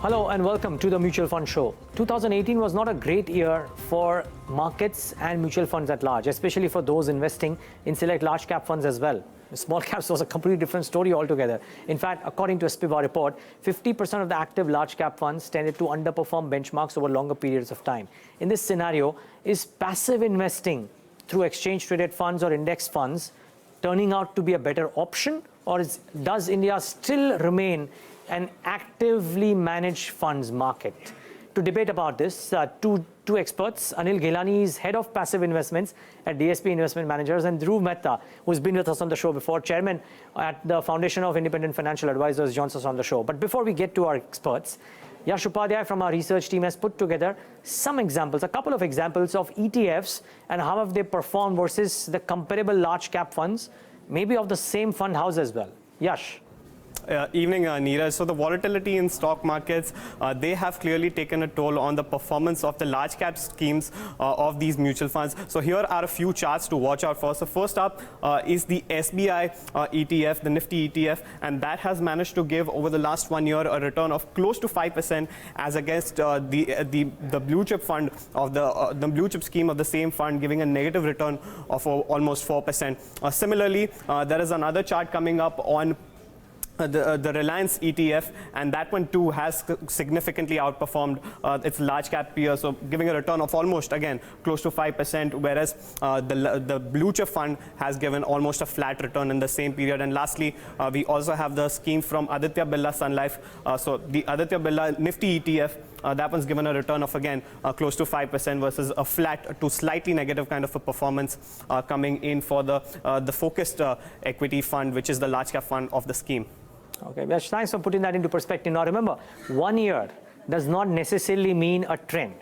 Hello and welcome to the Mutual Fund Show. 2018 was not a great year for markets and mutual funds at large, especially for those investing in select large cap funds as well. Small caps was a completely different story altogether. In fact, according to a SPIVA report, 50% of the active large cap funds tended to underperform benchmarks over longer periods of time. In this scenario, is passive investing through exchange traded funds or index funds turning out to be a better option, or does India still remain an actively managed funds market? To debate about this, two experts, Anil Ghelani is Head of Passive Investments at DSP Investment Managers, and Dhruv Mehta, who's been with us on the show before, Chairman at the Foundation of Independent Financial Advisors, joins us on the show. But before we get to our experts, Yash Upadhyay from our research team has put together some examples, a couple of examples of ETFs and how have they performed versus the comparable large cap funds, maybe of the same fund house as well. Yash. Evening, Neeraj. So the volatility in stock markets, they have clearly taken a toll on the performance of the large cap schemes of these mutual funds. So here are a few charts to watch out for. So first up is the SBI ETF, the Nifty ETF, and that has managed to give over the last 1 year a return of close to 5% as against the blue chip fund of the blue chip scheme of the same fund giving a negative return of almost 4%. Similarly, there is another chart coming up on the Reliance ETF, and that one too has significantly outperformed its large cap peer, so giving a return of almost, again, close to 5%, whereas the blue chip fund has given almost a flat return in the same period. And lastly, we also have the scheme from Aditya Birla Sun Life, so the Aditya Birla Nifty ETF, that one's given a return of, again, close to 5% versus a flat to slightly negative kind of a performance coming in for the focused equity fund, which is the large cap fund of the scheme. Okay, Yash, thanks for putting that into perspective. Now remember, 1 year does not necessarily mean a trend.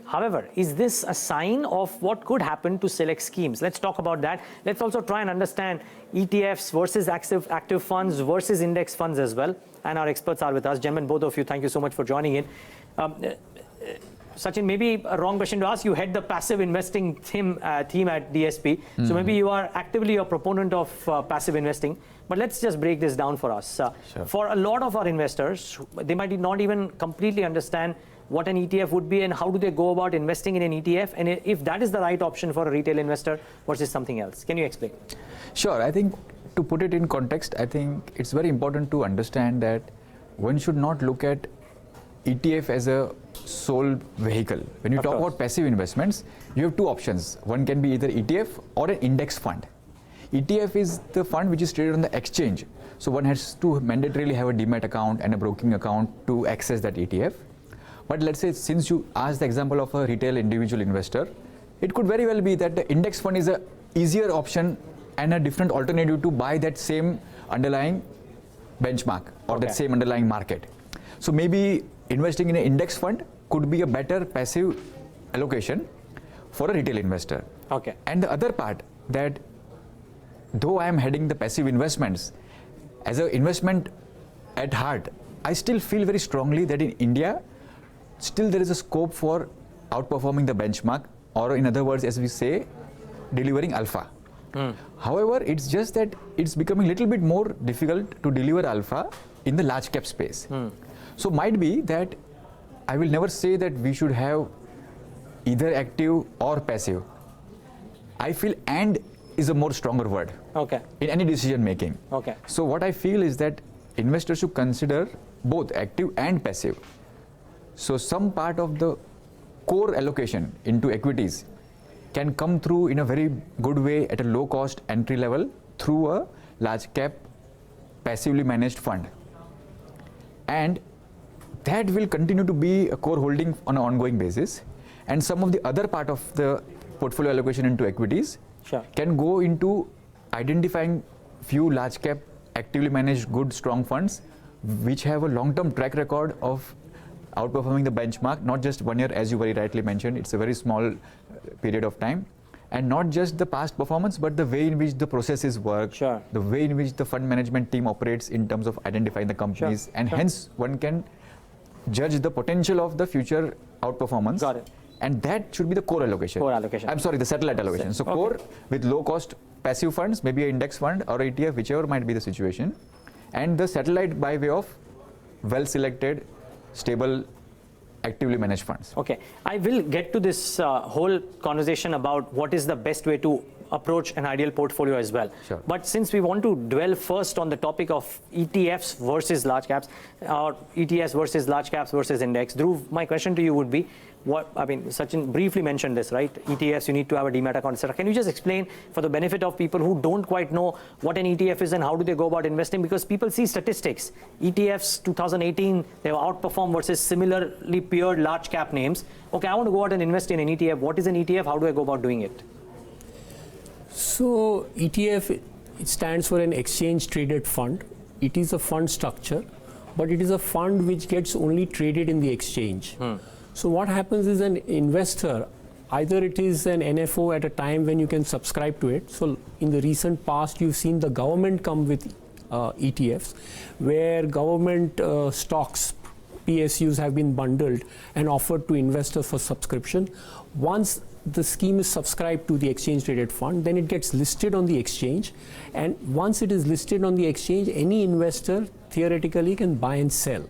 However, is this a sign of what could happen to select schemes? Let's talk about that. Let's also try and understand ETFs versus active funds versus index funds as well. And our experts are with us. Gentlemen, both of you, thank you so much for joining in. Sachin, maybe a wrong question to ask. You head the passive investing team at DSP. So maybe you are actively a proponent of passive investing. But let's just break this down for us. Sure. For a lot of our investors, they might not even completely understand what an ETF would be and how do they go about investing in an ETF, and if that is the right option for a retail investor versus something else. Can you explain? Sure. I think to put it in context, I think it's very important to understand that one should not look at ETF as a sole vehicle. When you talk about passive investments, you have two options. One can be either ETF or an index fund. ETF is the fund which is traded on the exchange. So one has to mandatorily have a demat account and a broking account to access that ETF. But let's say, since you asked the example of a retail individual investor, it could very well be that the index fund is a easier option and a different alternative to buy that same underlying benchmark or that same underlying market. So maybe investing in an index fund could be a better passive allocation for a retail investor. Okay. And the other part, that though I am heading the passive investments, as an investment at heart, I still feel very strongly that in India, still there is a scope for outperforming the benchmark, or in other words, as we say, delivering alpha. However, it's just that it's becoming a little bit more difficult to deliver alpha in the large cap space. So might be that I will never say that we should have either active or passive. I feel and is a more stronger word in any decision making. So what I feel is that investors should consider both active and passive. So some part of the core allocation into equities can come through in a very good way at a low cost entry level through a large cap passively managed fund. And that will continue to be a core holding on an ongoing basis. And some of the other part of the portfolio allocation into equities can go into identifying few large cap actively managed good strong funds which have a long-term track record of outperforming the benchmark, not just 1 year, as you very rightly mentioned. It's a very small period of time, and not just the past performance, but the way in which the processes work, the way in which the fund management team operates in terms of identifying the companies, and hence one can judge the potential of the future outperformance. Got it. And that should be the core allocation. I'm sorry, the satellite allocation. So core with low cost passive funds, maybe an index fund or ETF, whichever might be the situation, and the satellite by way of well selected stable, actively managed funds. Okay, I will get to this whole conversation about what is the best way to approach an ideal portfolio as well. Sure. But since we want to dwell first on the topic of ETFs versus large caps, or ETFs versus large caps versus index, Dhruv, my question to you would be, Sachin briefly mentioned this, right? ETFs, you need to have a demat account, etc. Can you just explain for the benefit of people who don't quite know what an ETF is and how do they go about investing? Because people see statistics. ETFs 2018, they have outperformed versus similarly peered large cap names. Okay, I want to go out and invest in an ETF. What is an ETF? How do I go about doing it? So ETF, it stands for an exchange traded fund. It is a fund structure, but it is a fund which gets only traded in the exchange. So what happens is an investor, either it is an NFO at a time when you can subscribe to it. So in the recent past, you've seen the government come with ETFs, where government stocks, PSUs have been bundled and offered to investors for subscription. Once the scheme is subscribed to the exchange traded fund, then it gets listed on the exchange, and once it is listed on the exchange, any investor theoretically can buy and sell.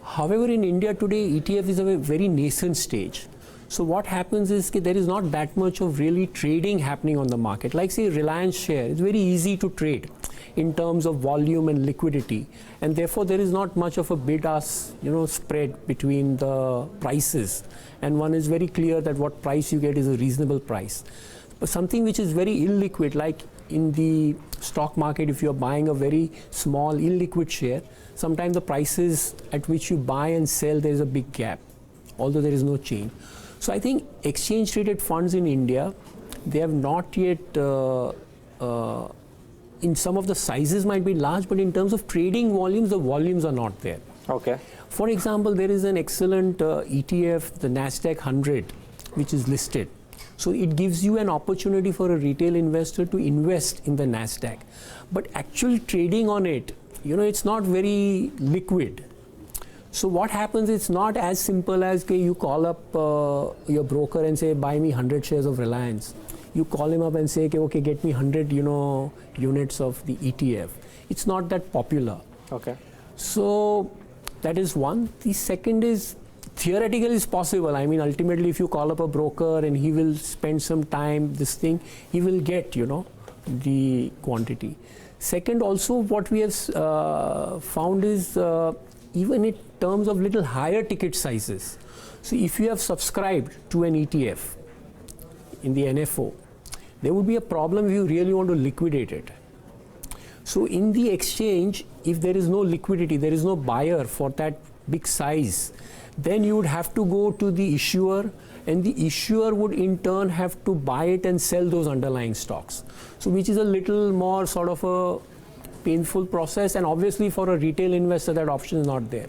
However, in India today, ETF is a very nascent stage. So what happens is that there is not that much of really trading happening on the market. Like say Reliance share, it's very easy to trade in terms of volume and liquidity, and therefore there is not much of a bid-ask spread between the prices, and one is very clear that what price you get is a reasonable price. But something which is very illiquid, like in the stock market, if you're buying a very small illiquid share, sometimes the prices at which you buy and sell, there is a big gap, although there is no change. So I think exchange traded funds in India, they have not yet, in some of the sizes might be large, but in terms of trading volumes, the volumes are not there. Okay. For example, there is an excellent ETF, the NASDAQ 100, which is listed. So it gives you an opportunity for a retail investor to invest in the NASDAQ. But actual trading on it, it's not very liquid. So what happens, it's not as simple as you call up your broker and say, buy me 100 shares of Reliance. You call him up and say, okay, get me 100 units of the ETF. It's not that popular. Okay. So that is one. The second is, theoretically it's possible. I mean, ultimately, if you call up a broker and he will spend some time, he will get, the quantity. Second, also what we have found is, even in terms of little higher ticket sizes. So if you have subscribed to an ETF in the NFO, there would be a problem if you really want to liquidate it. So in the exchange, if there is no liquidity, there is no buyer for that big size, then you would have to go to the issuer, and the issuer would in turn have to buy it and sell those underlying stocks. So which is a little more sort of a painful process, and obviously for a retail investor that option is not there.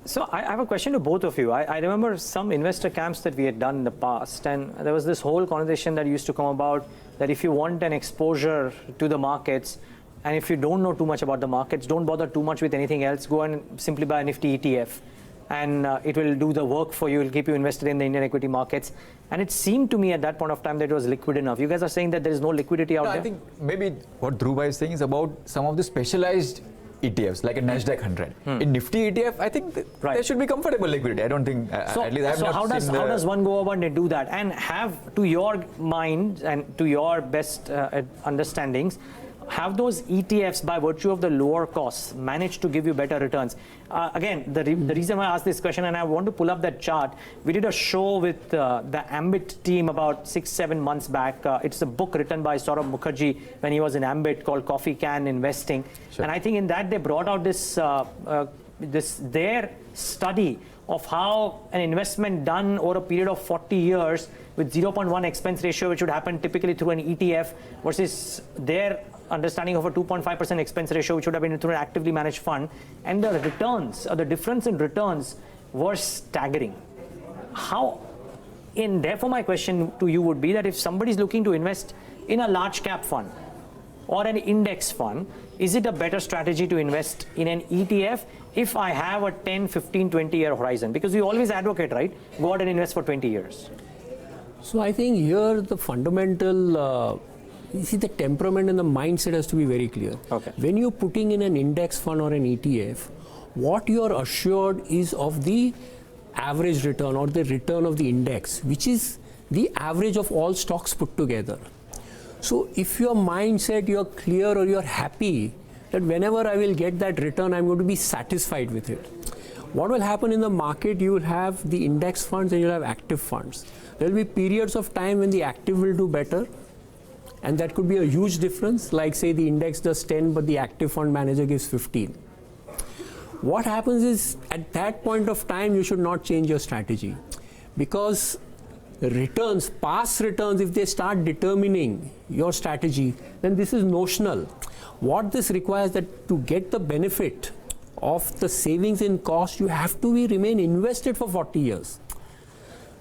So I have a question to both of you. I remember some investor camps that we had done in the past, and there was this whole conversation that used to come about that if you want an exposure to the markets, and if you don't know too much about the markets, don't bother too much with anything else, go and simply buy a Nifty ETF, and it will do the work for you, it will keep you invested in the Indian equity markets. And it seemed to me at that point of time that it was liquid enough. You guys are saying that there is no liquidity out there? I think maybe what Dhruv is saying is about some of the specialized ETFs, like a NASDAQ 100. In Nifty ETF, I think there should be comfortable liquidity. I don't think, at least I have not seen how does one go about and do that? And have, to your mind and to your best understandings, have those ETFs, by virtue of the lower costs, managed to give you better returns? Again, the reason why I asked this question, and I want to pull up that chart, we did a show with the Ambit team about 6-7 months back. It's a book written by Saurabh Mukherjee when he was in Ambit called Coffee Can Investing. Sure. And I think in that they brought out their study of how an investment done over a period of 40 years with 0.1 expense ratio, which would happen typically through an ETF, versus their understanding of a 2.5% expense ratio, which would have been through an actively managed fund, and the returns, or the difference in returns, were staggering. Therefore my question to you would be that if somebody is looking to invest in a large cap fund or an index fund, is it a better strategy to invest in an ETF if I have a 10, 15, 20 year horizon? Because we always advocate, right? Go out and invest for 20 years. So I think here the fundamental, you see, the temperament and the mindset has to be very clear. Okay. When you're putting in an index fund or an ETF, what you are assured is of the average return or the return of the index, which is the average of all stocks put together. So if your mindset, you're clear or you're happy that whenever I will get that return, I'm going to be satisfied with it. What will happen in the market, you will have the index funds and you'll have active funds. There will be periods of time when the active will do better, and that could be a huge difference, like say the index does 10 but the active fund manager gives 15. What happens is at that point of time you should not change your strategy, because returns, past returns, if they start determining your strategy, then this is notional. What this requires that to get the benefit of the savings in cost, you have to remain invested for 40 years.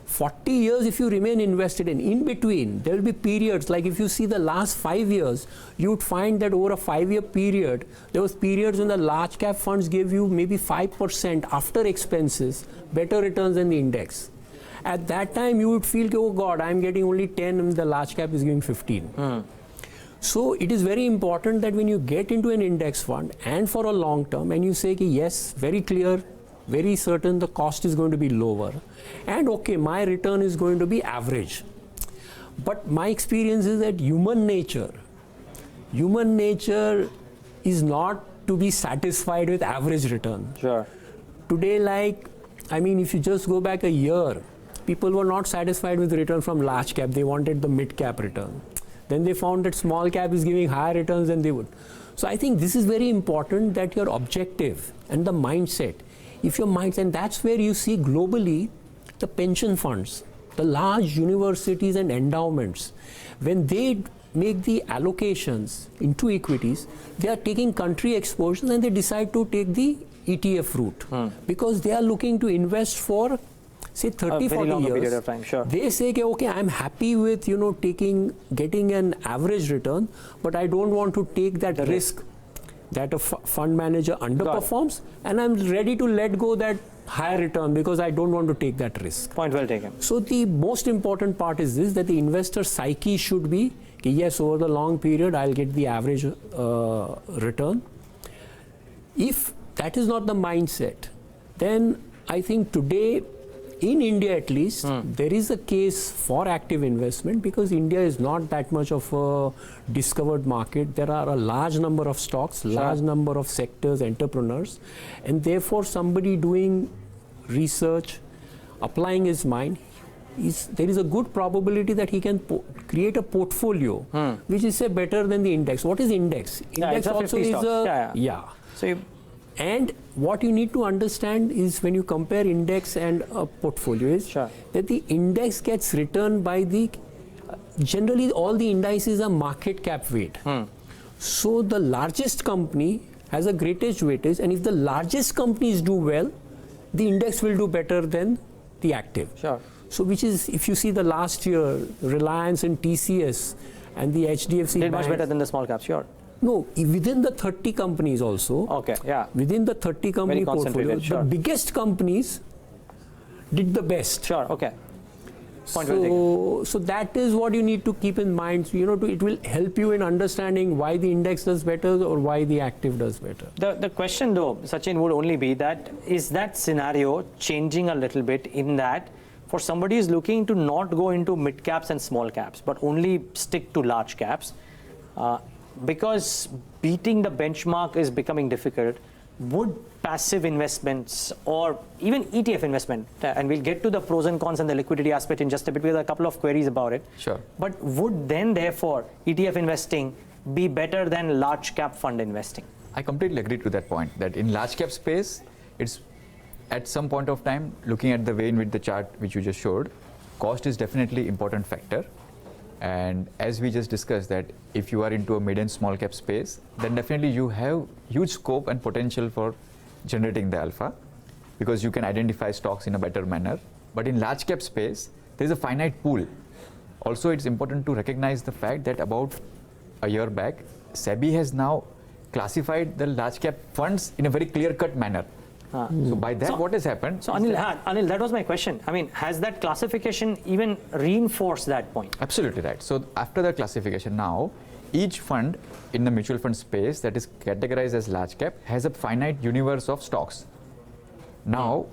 40 years if you remain invested, and in between there will be periods, like if you see the last 5 years, you would find that over a 5-year period, there was periods when the large cap funds gave you maybe 5% after expenses, better returns than the index. At that time you would feel, oh God, I'm getting only 10 and the large cap is giving 15. So it is very important that when you get into an index fund and for a long term, and you say, yes, very clear, very certain the cost is going to be lower, and okay, my return is going to be average. But my experience is that human nature is not to be satisfied with average return. Sure. Today, if you just go back a year, people were not satisfied with the return from large cap. They wanted the mid cap return. Then they found that small cap is giving higher returns than they would. So I think this is very important, that your objective and the mindset, if your mindset, and that's where you see globally the pension funds, the large universities and endowments, when they make the allocations into equities, they are taking country exposures and they decide to take the ETF route because they are looking to invest for say 30, 40 years. Period of time, sure. They say, okay, I'm happy with getting an average return, but I don't want to take that risk that a fund manager underperforms, and I'm ready to let go that higher return because I don't want to take that risk. Point well taken. So the most important part is this, that the investor psyche should be, yes, over the long period I'll get the average return. If that is not the mindset, then I think today, in India at least, there is a case for active investment, because India is not that much of a discovered market. There are a large number of stocks, large number of sectors, entrepreneurs, and therefore somebody doing research, applying his mind, there is a good probability that he can create a portfolio which is say better than the index. What is index? Index also is So and what you need to understand is, when you compare index and a portfolio, is that the index gets returned by the, generally all the indices are market cap weight. So the largest company has a greatest weightage, and if the largest companies do well, the index will do better than the active. So which is, if you see the last year, Reliance and TCS and the HDFC did much better than the small caps, No, within the 30 companies also. Within the 30 company portfolio, the biggest companies did the best. So that is what you need to keep in mind. It will help you in understanding why the index does better or why the active does better. The question though, Sachin, would only be that, is that scenario changing a little bit in that for somebody who's looking to not go into mid caps and small caps, but only stick to large caps, because beating the benchmark is becoming difficult, would passive investments or even ETF investment, and we'll get to the pros and cons and the liquidity aspect in just a bit, with a couple of queries about it. But would then therefore ETF investing be better than large cap fund investing? I completely agree to that point, that in large cap space, it's at some point of time, looking at the way in which the chart which you just showed, cost is definitely important factor. And as we just discussed, that if you are into a mid and small cap space, then definitely you have huge scope and potential for generating the alpha, because you can identify stocks in a better manner. But in large cap space, there is a finite pool. Also, it's important to recognize the fact that about a year back, SEBI has now classified the large cap funds in a very clear-cut manner. So by that, what has happened? So Anil, that was my question. I mean, has that classification even reinforced that point? Absolutely right. So after the classification now, each fund in the mutual fund space that is categorized as large cap has a finite universe of stocks. Now,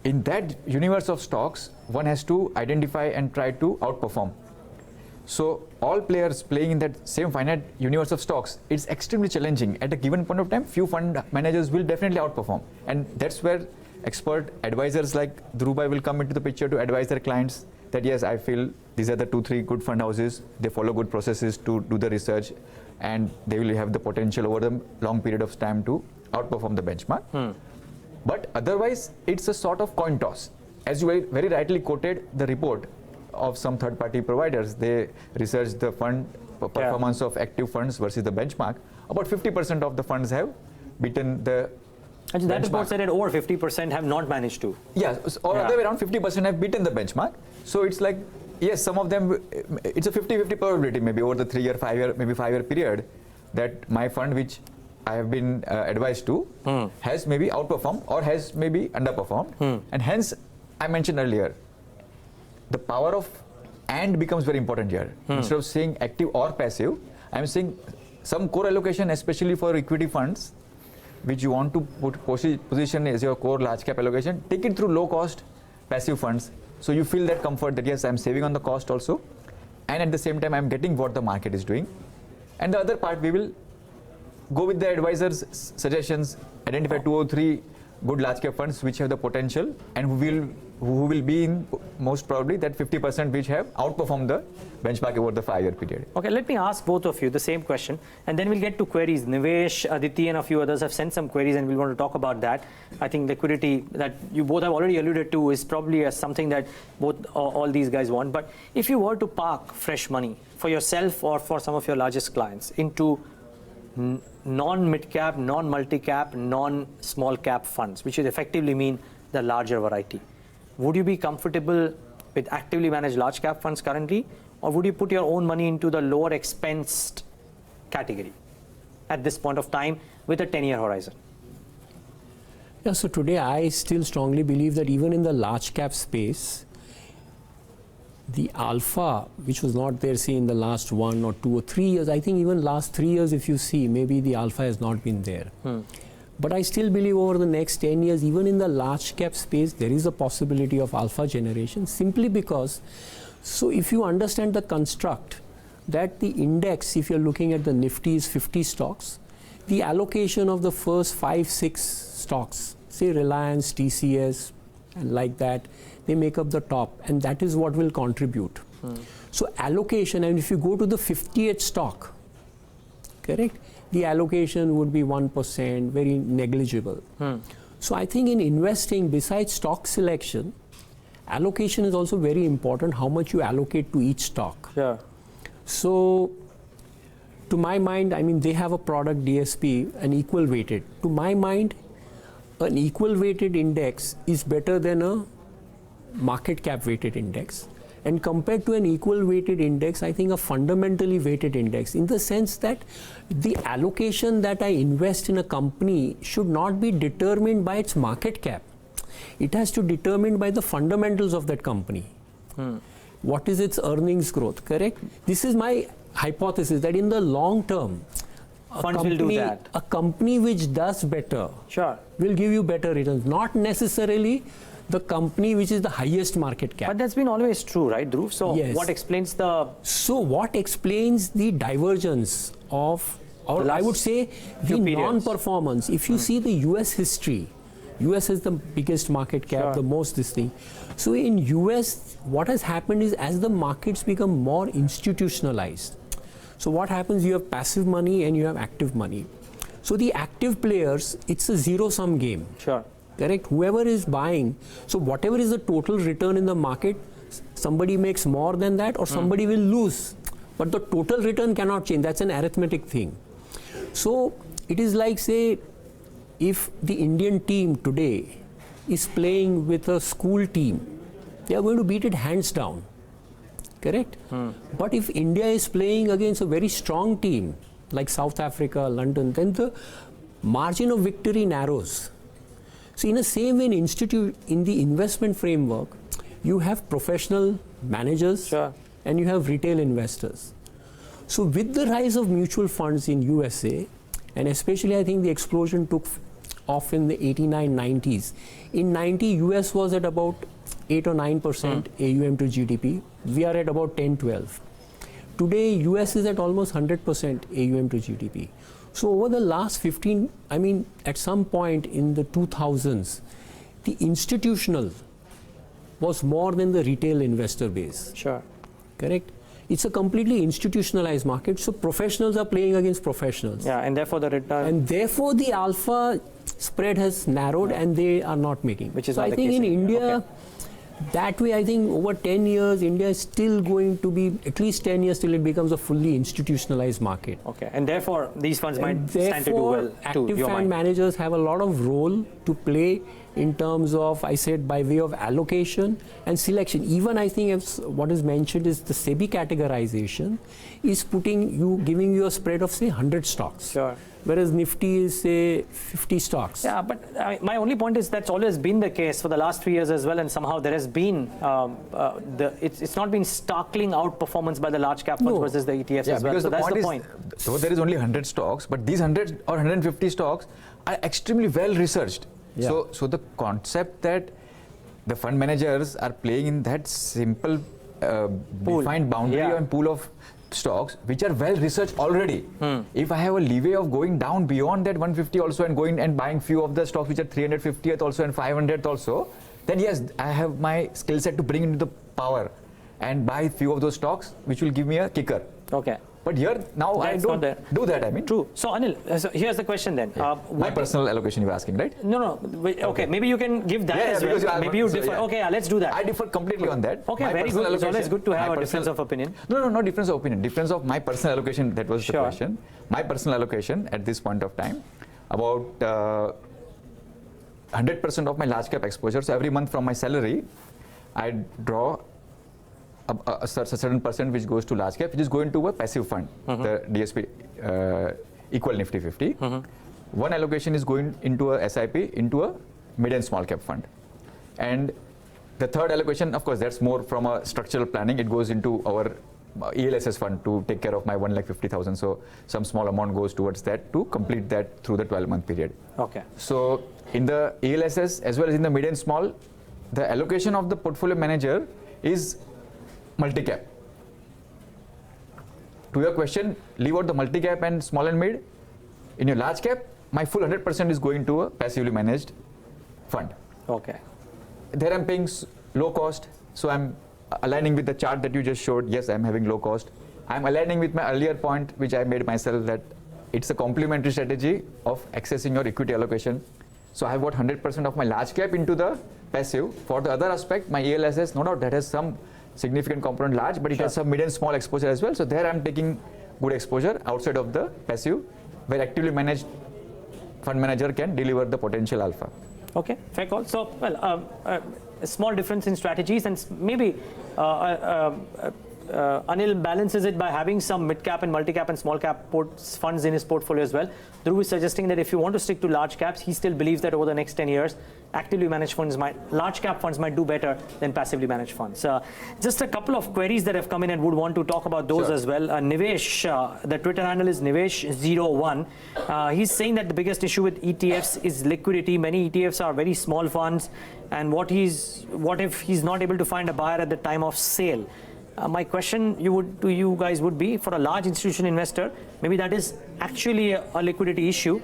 in that universe of stocks, one has to identify and try to outperform. So all players playing in that same finite universe of stocks, it's extremely challenging. At a given point of time, few fund managers will definitely outperform. And that's where expert advisors like Dhruv will come into the picture to advise their clients that yes, I feel these are the 2-3 good fund houses, they follow good processes to do the research, and they will have the potential over the long period of time to outperform the benchmark. But otherwise, it's a sort of coin toss. As you very rightly quoted the report of some third-party providers, they researched the fund performance of active funds versus the benchmark. About 50% of the funds have beaten the Actually, that report said that over 50% have not managed to. Yeah, or other way around, 50% have beaten the benchmark. So it's like, yes, some of them, it's a 50-50 probability maybe over the 3-year, 5-year, maybe 5-year period that my fund, which I have been advised to, has maybe outperformed or has maybe underperformed. And hence, I mentioned earlier, the power of and becomes very important here. Instead of saying active or passive, I'm saying some core allocation, especially for equity funds, which you want to position as your core large cap allocation, take it through low cost passive funds. So you feel that comfort that yes, I'm saving on the cost also. And at the same time, I'm getting what the market is doing. And the other part, we will go with the advisor's suggestions, identify 2 or 3 good large cap funds which have the potential and who will be in most probably that 50% which have outperformed the benchmark over the 5-year period. Okay, let me ask both of you the same question and then we'll get to queries. Nivesh, Aditi and a few others have sent some queries and we'll want to talk about that. I think liquidity that you both have already alluded to is probably something that all these guys want. But if you were to park fresh money for yourself or for some of your largest clients into non-mid-cap, non-multi-cap, non-small cap funds, which would effectively mean the larger variety, would you be comfortable with actively managed large cap funds currently, or would you put your own money into the lower expensed category at this point of time with a 10-year horizon? Yeah, so today I still strongly believe that even in the large cap space, the alpha, which was not there, say, in the last 1 or 2 or 3 years, I think even last 3 years, if you see, maybe the alpha has not been there. But I still believe over the next 10 years, even in the large cap space, there is a possibility of alpha generation simply because, so if you understand the construct that the index, if you're looking at the Nifty is 50 stocks, the allocation of the first 5-6 stocks, say Reliance, TCS, and like that, they make up the top, and that is what will contribute. So allocation, and if you go to the 50th stock, correct, the allocation would be 1%, very negligible. So I think in investing, besides stock selection, allocation is also very important, how much you allocate to each stock. Yeah. So to my mind, I mean, they have a product DSP, an equal weighted. To my mind, an equal weighted index is better than a market cap weighted index. And compared to an equal weighted index, I think a fundamentally weighted index, in the sense that the allocation that I invest in a company should not be determined by its market cap. It has to be determined by the fundamentals of that company. What is its earnings growth, correct? This is my hypothesis that in the long term, funds will do that. A company which does better will give you better returns, not necessarily the company which is the highest market cap. But that's been always true, right, Dhruv? So yes. What explains the... So what explains the divergence of, or I would say, the non-performance? If you see the US history, US is the biggest market cap, the most this thing. So in US, what has happened is as the markets become more institutionalized, so what happens, you have passive money and you have active money. So the active players, it's a zero-sum game. Correct? Whoever is buying, so whatever is the total return in the market, somebody makes more than that or somebody will lose. But the total return cannot change. That's an arithmetic thing. So it is like, say, if the Indian team today is playing with a school team, they are going to beat it hands down. Correct? But if India is playing against a very strong team, like South Africa, London, then the margin of victory narrows. So in the same way, in the investment framework, you have professional managers Sure. and you have retail investors. So with the rise of mutual funds in USA, and especially I think the explosion took off in the 89, 90s. In 90, US was at about 8 or 9% AUM to GDP. We are at about 10, 12. Today, US is at almost 100% AUM to GDP. So over the last 15, I mean, at some point in the 2000s, the institutional was more than the retail investor base. Sure. Correct? It's a completely institutionalized market, so professionals are playing against professionals. Yeah, and therefore the return. And therefore the alpha spread has narrowed and they are not making. Which is so not I the think case in in India. India, that way I think over 10 years, India is still going to be at least 10 years till it becomes a fully institutionalized market. Okay, and therefore these funds might And stand to do well too. active your fund mind. managers have a lot of role to play in terms of, I said, by way of allocation and selection. Even I think if what is mentioned is the SEBI categorization is giving you a spread of say 100 stocks. Sure. Whereas Nifty is say 50 stocks. Yeah, but my only point is that's always been the case for the last 3 years as well, and somehow there has been it's not been startling outperformance by the large cap funds No. versus the ETFs Yeah, as well. because So the that's point the is, point. though there is only 100 stocks, but these 100 or 150 stocks are extremely well researched. Yeah. So the concept that the fund managers are playing in that simple defined boundary Yeah. and pool of stocks which are well researched already. If I have a leeway of going down beyond that 150 also and going and buying few of the stocks which are 350th also and 500th also, then yes, I have my skill set to bring into the power and buy few of those stocks which will give me a kicker. Okay. But here now I That's not don't there. do that. I mean, True. So Anil, so here's the question then. my personal allocation you were asking, right? No. Okay, maybe you can give that as because well. Maybe you so, differ. yeah. Okay, let's do that. I differ completely on that. Okay, My very personal good. It's always allocation- good to have my a difference personal- of opinion. No, difference of opinion. Difference of my personal allocation. That was the Sure. question. My personal allocation at this point of time, about 100% of my large cap exposure. So every month from my salary, I draw a certain percent which goes to large cap, which is going to a passive fund, the DSP equal Nifty 50. One allocation is going into a SIP, into a mid and small cap fund. And the third allocation, of course, that's more from a structural planning. It goes into our ELSS fund to take care of my 1,50,000. So some small amount goes towards that to complete that through the 12-month period. Okay. So in the ELSS as well as in the mid and small, the allocation of the portfolio manager is multi-cap. To your question, leave out the multi-cap and small and mid. In your large cap, my full 100% is going to a passively managed fund. Okay. There I'm paying low cost, so I'm aligning with the chart that you just showed. Yes, I'm having low cost. I'm aligning with my earlier point, which I made myself, that it's a complementary strategy of accessing your equity allocation. So I have got 100% of my large cap into the passive. For the other aspect, my ELSS, no doubt that has some significant component large, but it has some mid and small exposure as well. So there I'm taking good exposure outside of the passive, where actively managed fund manager can deliver the potential alpha. Okay, fair call. So, well, a small difference in strategies, and maybe Anil balances it by having some mid-cap and multi-cap and small-cap funds in his portfolio as well. Dhruv is suggesting that if you want to stick to large caps, he still believes that over the next 10 years, actively managed funds large cap funds might do better than passively managed funds. Just a couple of queries that have come in and would want to talk about those as well. Nivesh, the Twitter handle is Nivesh01. He's saying that the biggest issue with ETFs is liquidity. Many ETFs are very small funds, and what if he's not able to find a buyer at the time of sale? My question to you guys would be, for a large institutional investor, maybe that is actually a liquidity issue.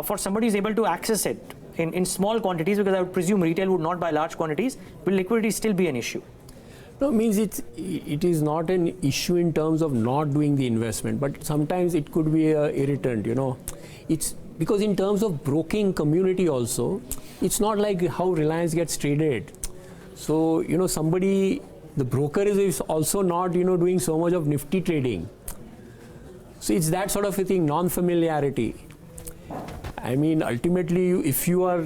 For somebody who's able to access it in small quantities, because I would presume retail would not buy large quantities, will liquidity still be an issue? No, means it is not an issue in terms of not doing the investment, but sometimes it could be a irritant, It's because in terms of broking community also, it's not like how Reliance gets traded. So, the broker is also not, doing so much of nifty trading. So it's that sort of a thing, non-familiarity. I mean, ultimately, if you are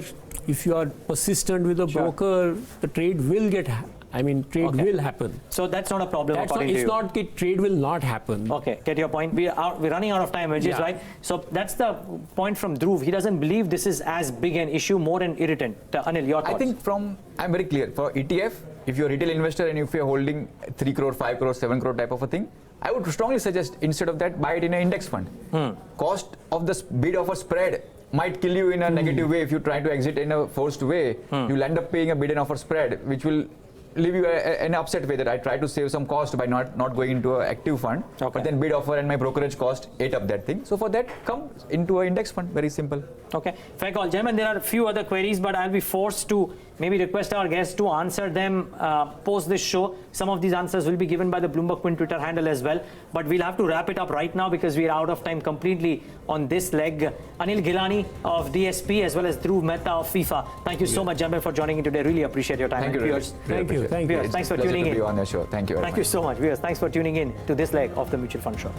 persistent with a broker, the trade will get I mean, trade will happen. So that's not a problem according to It's you. not that trade will not happen. Okay, get your point. We're running out of time, which is Yeah. right. So that's the point from Dhruv. He doesn't believe this is as big an issue, more an irritant. Anil, your thoughts? I think I'm very clear. For ETF, if you're a retail investor and if you're holding 3 crore, 5 crore, 7 crore type of a thing, I would strongly suggest instead of that, buy it in an index fund. Cost of the bid offer spread might kill you in a negative way if you try to exit in a forced way. You'll end up paying a bid and offer spread, which will leave you an upset way that I try to save some cost by not going into an active fund, but then bid offer and my brokerage cost ate up that thing. So for that, come into an index fund. Very simple. Okay, fair call. Gentlemen, there are a few other queries, but I'll be forced to maybe request our guests to answer them post this show. Some of these answers will be given by the Bloomberg Quint Twitter handle as well, but we'll have to wrap it up right now because we are out of time completely on this leg. Anil Ghelani of DSP as well as Dhruv Mehta of FIFA. Thank you so much, gentlemen, for joining in today. Really appreciate your time. Thank you. Viewers, Thank you. viewers, thanks for tuning in. Be on your show. Thank you very much. Thank you so much, viewers. Thanks for tuning in to this leg of the Mutual Fund Show.